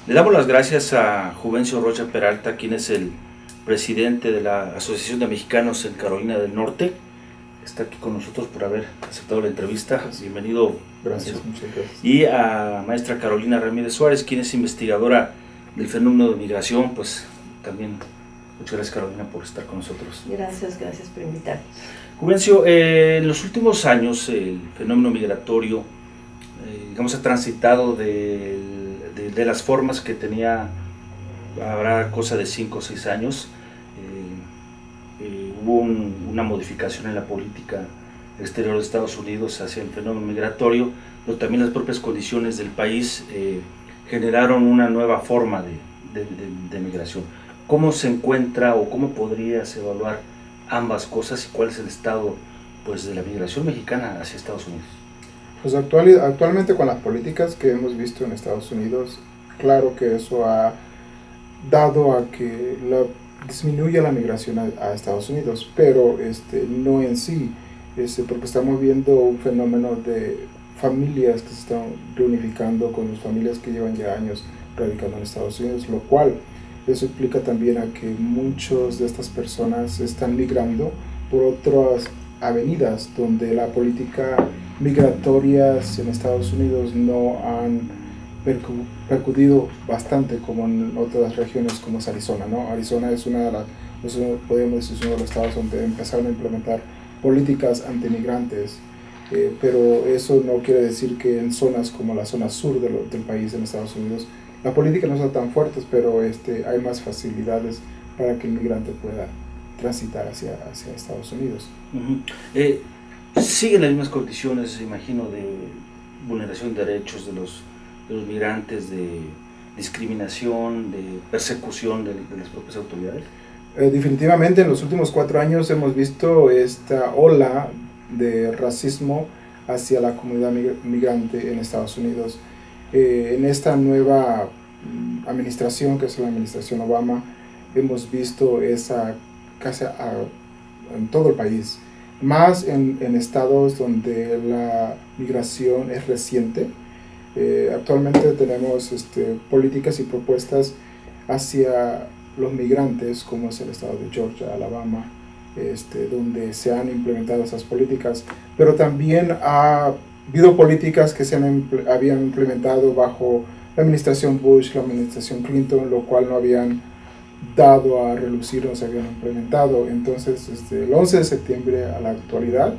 Le damos las gracias a Juvencio Rocha Peralta, quien es el presidente de la Asociación de Mexicanos en Carolina del Norte. Está aquí con nosotros por haber aceptado la entrevista. Bienvenido. Gracias, muchas gracias. Y a maestra Carolina Ramírez Suárez, quien es investigadora del fenómeno de migración. Pues también muchas gracias, Carolina, por estar con nosotros. Gracias por invitarnos. Juvencio, en los últimos años el fenómeno migratorio digamos, ha transitado de las formas que tenía, habrá cosa de 5 o 6 años. Hubo una modificación en la política exterior de Estados Unidos hacia el fenómeno migratorio, pero también las propias condiciones del país generaron una nueva forma de migración. ¿Cómo se encuentra o cómo podrías evaluar ambas cosas y cuál es el estado, pues, de la migración mexicana hacia Estados Unidos? Pues actualmente con las políticas que hemos visto en Estados Unidos, claro que eso ha dado a que disminuya la migración a Estados Unidos, pero no en sí, porque estamos viendo un fenómeno de familias que se están reunificando con las familias que llevan ya años radicando en Estados Unidos, lo cual eso explica también a que muchas de estas personas están migrando por otras avenidas donde la política migratorias en Estados Unidos no han percutido bastante como en otras regiones como es Arizona, ¿no? Arizona es podemos decir, uno de los estados donde empezaron a implementar políticas antimigrantes, pero eso no quiere decir que en zonas como la zona sur del país en Estados Unidos la política no está tan fuerte, pero hay más facilidades para que el migrante pueda transitar hacia Estados Unidos. Siguen las mismas condiciones, imagino, de vulneración de derechos de los migrantes, de discriminación, de persecución de las propias autoridades. Definitivamente en los últimos 4 años hemos visto esta ola de racismo hacia la comunidad migrante en Estados Unidos. En esta nueva administración, que es la administración Obama, hemos visto esa casi en todo el país, más en estados donde la migración es reciente. Actualmente tenemos políticas y propuestas hacia los migrantes, como es el estado de Georgia, Alabama, donde se han implementado esas políticas, pero también ha habido políticas que habían implementado bajo la administración Bush, la administración Clinton, lo cual no habían dado a relucir, no se habían implementado. Entonces, el 11 de septiembre a la actualidad,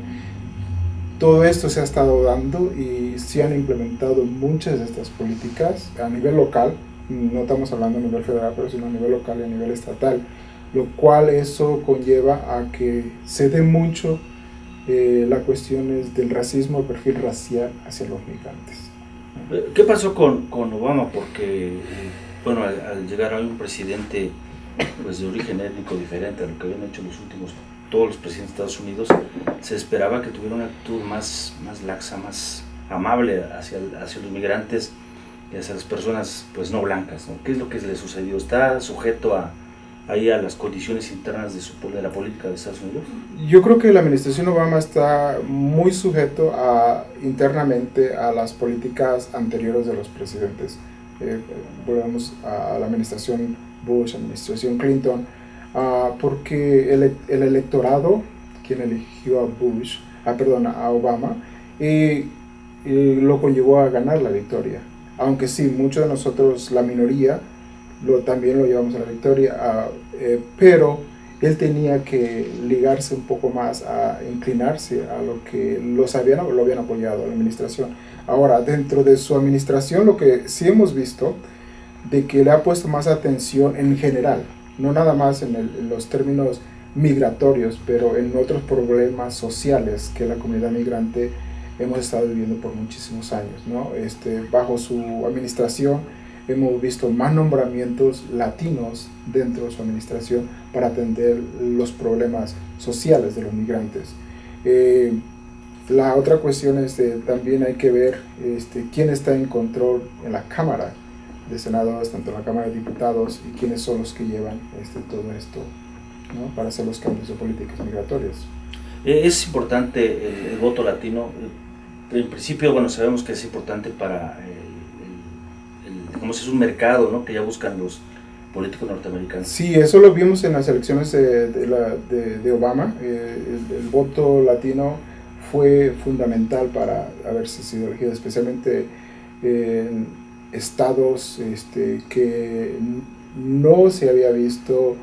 todo esto se ha estado dando y se han implementado muchas de estas políticas a nivel local, no estamos hablando a nivel federal, pero sino a nivel local y a nivel estatal, lo cual eso conlleva a que se dé mucho las cuestiones del racismo, el perfil racial hacia los migrantes. ¿Qué pasó con Obama? Porque, bueno, al llegar a un presidente, pues, de origen étnico diferente a lo que habían hecho todos los presidentes de Estados Unidos, se esperaba que tuviera una actitud más laxa, más amable hacia los migrantes y hacia las personas, pues, no blancas, ¿no? ¿Qué es lo que le sucedió? ¿Está sujeto a las condiciones internas de la política de Estados Unidos? Yo creo que la administración Obama está muy sujeto internamente a las políticas anteriores de los presidentes. Volvemos a la administración Bush, administración Clinton, porque el electorado, quien eligió a Obama, lo conllevó a ganar la victoria. Aunque sí, muchos de nosotros, la minoría, también lo llevamos a la victoria, pero él tenía que ligarse un poco más, a inclinarse a lo que lo habían apoyado, la administración. Ahora, dentro de su administración, lo que sí hemos visto, de que le ha puesto más atención en general, no nada más en los términos migratorios, pero en otros problemas sociales que la comunidad migrante hemos estado viviendo por muchísimos años, ¿no? Bajo su administración hemos visto más nombramientos latinos dentro de su administración para atender los problemas sociales de los migrantes. La otra cuestión es también hay que ver quién está en control en la Cámara de Senadores, tanto en la Cámara de Diputados, y quiénes son los que llevan todo esto, ¿no?, para hacer los cambios de políticas migratorias. Es importante el voto latino. En principio, bueno, sabemos que es importante para como si es un mercado, ¿no?, que ya buscan los políticos norteamericanos. Sí, eso lo vimos en las elecciones de Obama. El voto latino fue fundamental para haberse sido elegido, especialmente en estados que no se había visto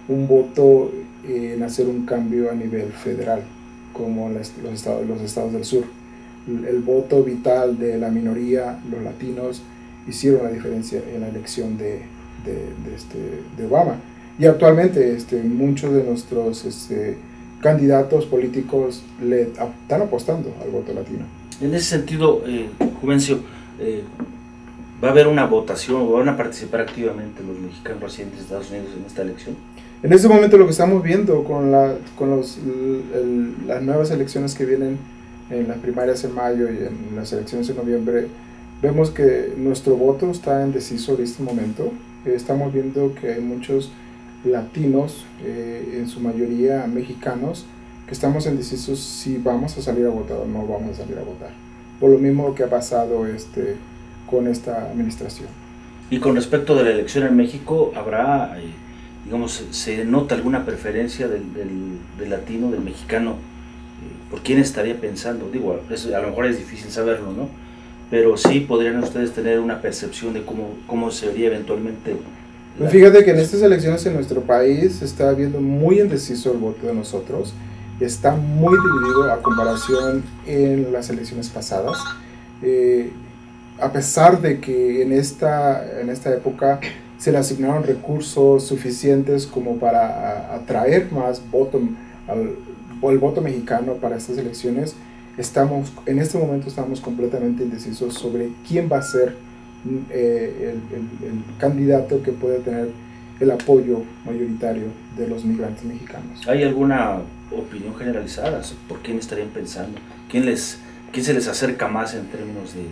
un voto en hacer un cambio a nivel federal, como los estados del sur. El voto vital de la minoría, los latinos, hicieron la diferencia en la elección de Obama. Y actualmente muchos de nuestros candidatos políticos le están apostando al voto latino. En ese sentido, Juvencio, ¿va a haber una votación o van a participar activamente los mexicanos residentes de Estados Unidos en esta elección? En este momento lo que estamos viendo con las nuevas elecciones que vienen en las primarias en mayo y en las elecciones en noviembre, vemos que nuestro voto está indeciso en este momento. Estamos viendo que hay muchos latinos, en su mayoría mexicanos, que estamos indecisos si vamos a salir a votar o no vamos a salir a votar. Por lo mismo que ha pasado con esta administración. Y con respecto de la elección en México, ¿habrá, digamos, se nota alguna preferencia del latino, del mexicano? ¿Por quién estaría pensando? Digo, a lo mejor es difícil saberlo, ¿no? Pero sí podrían ustedes tener una percepción de cómo sería eventualmente. Fíjate que en estas elecciones en nuestro país está viendo muy indeciso el voto de nosotros. Está muy dividido a comparación en las elecciones pasadas. A pesar de que en esta época se le asignaron recursos suficientes como para atraer más el voto mexicano para estas elecciones, en este momento estamos completamente indecisos sobre quién va a ser el candidato que puede tener el apoyo mayoritario de los migrantes mexicanos. ¿Hay alguna opinión generalizada por quién estarían pensando? ¿Quién se les acerca más en términos de,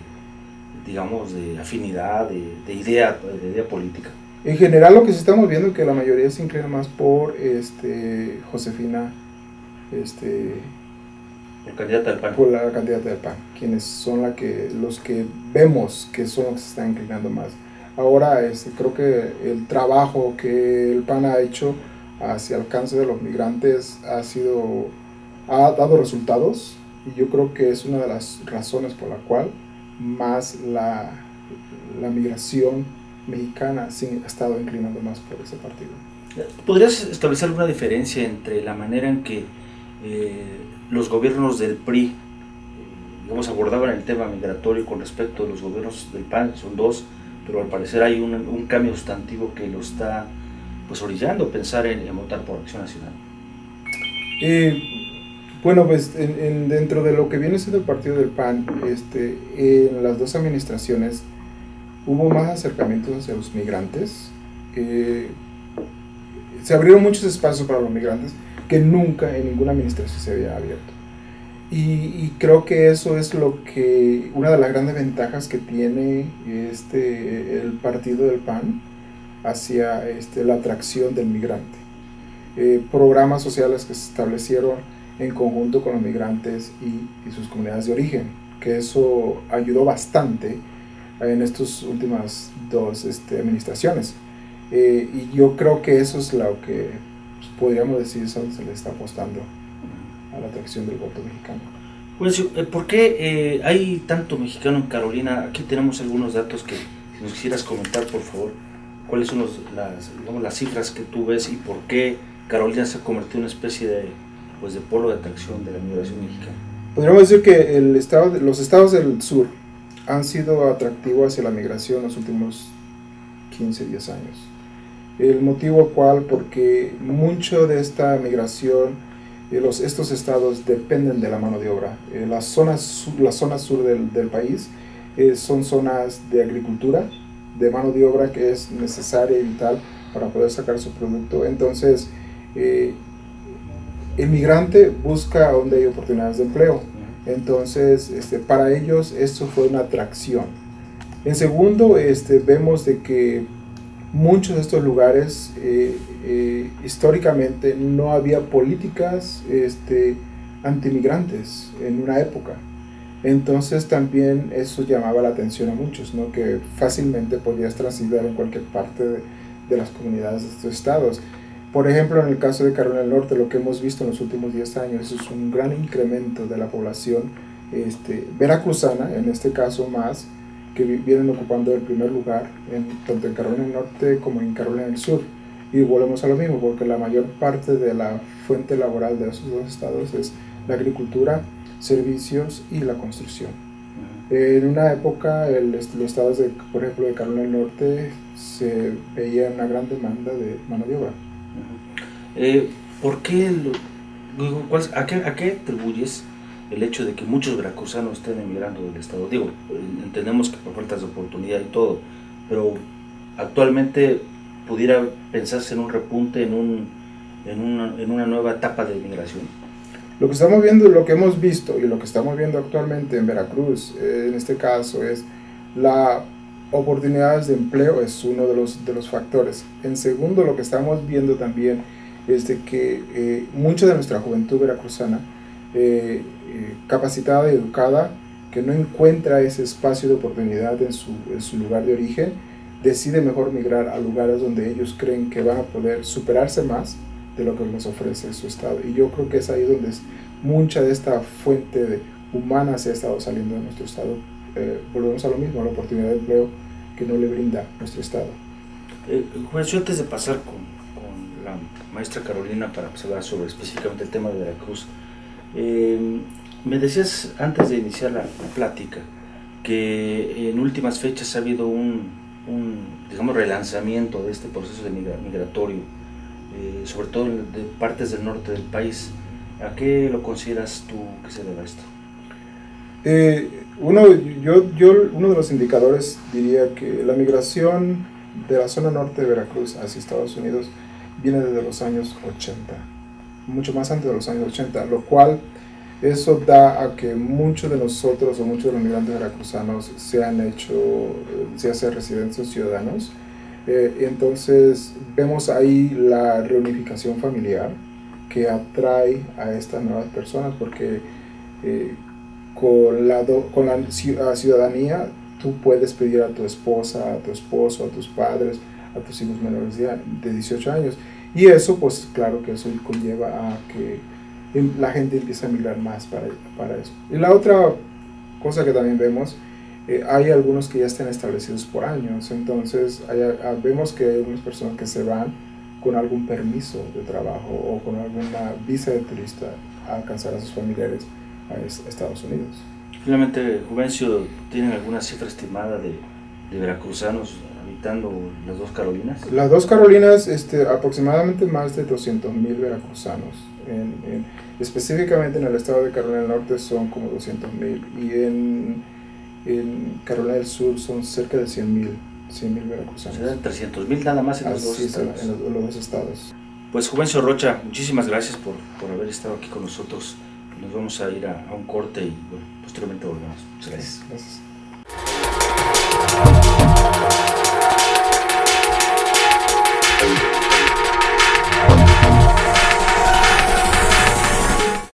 digamos, de afinidad, de idea política? En general lo que sí estamos viendo es que la mayoría se inclina más por Josefina, por candidata del PAN. Por la candidata del PAN, quienes son los que vemos que son los que se están inclinando más. Ahora creo que el trabajo que el PAN ha hecho hacia el alcance de los migrantes ha dado resultados, y yo creo que es una de las razones por la cual más la migración mexicana sí ha estado inclinando más por ese partido. ¿Podrías establecer alguna diferencia entre la manera en que los gobiernos del PRI digamos, abordaban el tema migratorio con respecto a los gobiernos del PAN? Son dos, pero al parecer hay un cambio sustantivo que lo está pues orillando a pensar en votar por Acción Nacional. Bueno, pues dentro de lo que viene siendo el partido del PAN, en las dos administraciones hubo más acercamientos hacia los migrantes. Se abrieron muchos espacios para los migrantes que nunca en ninguna administración se había abierto. Y creo que eso es una de las grandes ventajas que tiene el partido del PAN hacia la atracción del migrante. Programas sociales que se establecieron en conjunto con los migrantes y sus comunidades de origen, que eso ayudó bastante en estas últimas dos administraciones. Y yo creo que eso es lo que podríamos decir es donde se le está apostando a la atracción del voto mexicano. Pues, ¿por qué hay tanto mexicano en Carolina? Aquí tenemos algunos datos que si nos quisieras comentar, por favor. ¿Cuáles son las cifras que tú ves y por qué Carolina se ha convertido en una especie de polo de atracción de la migración mexicana? Podríamos decir que los estados del sur han sido atractivos hacia la migración los últimos 15, 10 años. El motivo cual, porque mucho de esta migración, estos estados dependen de la mano de obra. La zona sur del país son zonas de agricultura, de mano de obra que es necesaria y vital para poder sacar su producto. Entonces, el migrante busca donde hay oportunidades de empleo. Entonces, para ellos esto fue una atracción. En segundo, vemos de que muchos de estos lugares históricamente no había políticas antimigrantes en una época. Entonces también eso llamaba la atención a muchos, ¿no? Que fácilmente podías transitar en cualquier parte de las comunidades de estos estados. Por ejemplo, en el caso de Carolina del Norte, lo que hemos visto en los últimos 10 años es un gran incremento de la población veracruzana, en este caso más, que vienen ocupando el primer lugar, tanto en Carolina del Norte como en Carolina del Sur. Y volvemos a lo mismo, porque la mayor parte de la fuente laboral de esos dos estados es la agricultura, servicios y la construcción. En una época, los estados, por ejemplo, de Carolina del Norte, se veía una gran demanda de mano de obra. ¿Por qué, a qué atribuyes el hecho de que muchos veracruzanos estén emigrando del estado? Digo, entendemos que por faltas de oportunidad y todo, pero actualmente pudiera pensarse en un repunte, en una nueva etapa de migración. Lo que estamos viendo, lo que hemos visto y lo que estamos viendo actualmente en Veracruz, en este caso, es la oportunidades de empleo es uno de los factores. En segundo, lo que estamos viendo también es de que mucha de nuestra juventud veracruzana, capacitada y educada, que no encuentra ese espacio de oportunidad en su lugar de origen, decide mejor migrar a lugares donde ellos creen que van a poder superarse más de lo que les ofrece su estado. Y yo creo que es ahí donde mucha de esta fuente humana se ha estado saliendo de nuestro estado. Volvemos a lo mismo, a la oportunidad de empleo que no le brinda nuestro estado. Juez, yo antes de pasar con la maestra Carolina para hablar sobre específicamente el tema de Veracruz, me decías antes de iniciar la plática que en últimas fechas ha habido digamos, relanzamiento de este proceso de migratorio, sobre todo de partes del norte del país. ¿A qué lo consideras tú que se deba esto? Uno de los indicadores diría que la migración de la zona norte de Veracruz hacia Estados Unidos viene desde los años 80, mucho más antes de los años 80, lo cual eso da a que muchos de nosotros o muchos de los migrantes veracruzanos se hacen residentes o ciudadanos. Entonces vemos ahí la reunificación familiar que atrae a estas nuevas personas, porque con la ciudadanía tú puedes pedir a tu esposa, a tu esposo, a tus padres, a tus hijos menores de 18 años, y eso pues claro que eso conlleva a que la gente empieza a migrar más para eso. Y la otra cosa que también vemos, hay algunos que ya están establecidos por años, entonces vemos que hay algunas personas que se van con algún permiso de trabajo o con alguna visa de turista a alcanzar a sus familiares a Estados Unidos. Finalmente, Juvencio, ¿tienen alguna cifra estimada de veracruzanos habitando las dos Carolinas? Las dos Carolinas, aproximadamente más de 200,000 veracruzanos. Específicamente en el estado de Carolina del Norte son como 200,000 y en Carolina del Sur son cerca de 100,000 veracruzanos. Serán 300,000 nada más en los dos estados. En los dos estados. Pues Juvencio Rocha, muchísimas gracias por haber estado aquí con nosotros. Nos vamos a ir a un corte y bueno, posteriormente volvemos. Muchas gracias. Gracias.